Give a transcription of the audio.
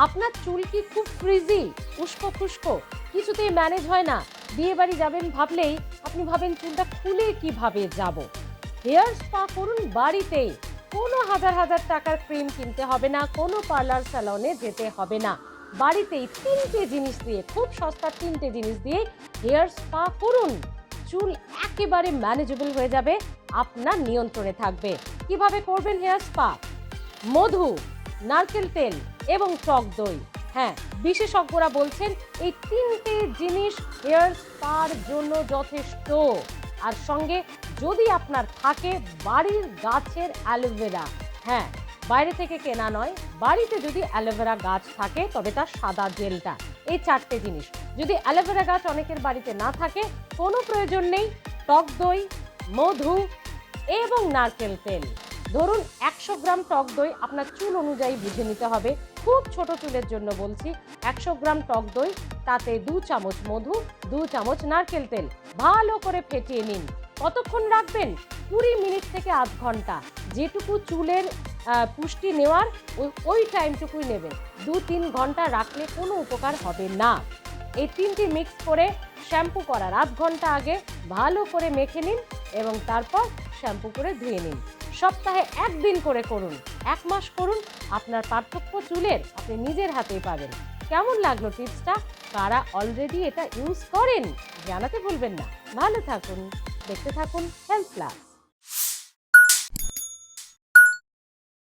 আপনার চুল কি খুব ফ্রিজি, উস্কো খুস্কো, কিছুতেই ম্যানেজ হয় না? বিয়ে বাড়ি যাবেন ভাবলেই আপনি ভাবেন চুলটা খুলে কিভাবে যাব। হেয়ার স্পা করুন বাড়িতেই। কোনো হাজার হাজার টাকার ক্রিম কিনতে হবে না, কোনো পার্লার স্যালনে যেতে হবে না। বাড়িতেই ৩টে জিনিস দিয়ে, খুব সস্তার ৩টে জিনিস দিয়ে হেয়ার স্পা করুন। চুল একেবারে ম্যানেজেবল হয়ে যাবে, আপনার নিয়ন্ত্রণে থাকবে। কিভাবে করবেন হেয়ার স্পা? মধু, নারকেল তেল এবং টক দই। হ্যাঁ, বিশেষজ্ঞরা বলছেন এই ৩টে জিনিস হেয়ার স্পার জন্য যথেষ্ট। আর সঙ্গে যদি আপনার থাকে বাড়ির গাছের অ্যালোভেরা, হ্যাঁ, বাইরে থেকে কেনা নয়, বাড়িতে যদি অ্যালোভেরা গাছ থাকে তবে তার সাদা জেলটা, এই ৪টে জিনিস। যদি অ্যালোভেরা গাছ অনেকের বাড়িতে না থাকে, কোনো প্রয়োজন নেই। টক দই, মধু এবং নারকেল তেল। ধরুন ১০০ গ্রাম টক দই, আপনার চুল অনুযায়ী বুঝে নিতে হবে, খুব ছোট চুলের জন্য বলছি। ১০০ গ্রাম টক দই, তাতে ২ চামচ মধু, ২ চামচ নারকেল তেল ভালো করে ফেটিয়ে নিন। কতক্ষণ রাখবেন? ২০ মিনিট থেকে আধ ঘন্টা। যেটুকু চুলের পুষ্টি নেওয়ার ওই টাইমটুকুই নেবেন। ২-৩ ঘন্টা রাখলে কোনো উপকার হবে না। এই ৩টি মিক্স করে শ্যাম্পু করার আধ ঘন্টা আগে ভালো করে মেখে নিন এবং তারপর শ্যাম্পু করে ধুয়ে নিন। সপ্তাহে ১ দিন করে করুন, ১ মাস করুন, আপনার পার্থক্য চুলের আপনি নিজের হাতেই পাবেন। কেমন লাগলো টিপসটা? কারা অলরেডি এটা ইউজ করেন জানাতে ভুলবেন না। ভালো থাকুন, দেখতে থাকুন হেলথ প্লাস।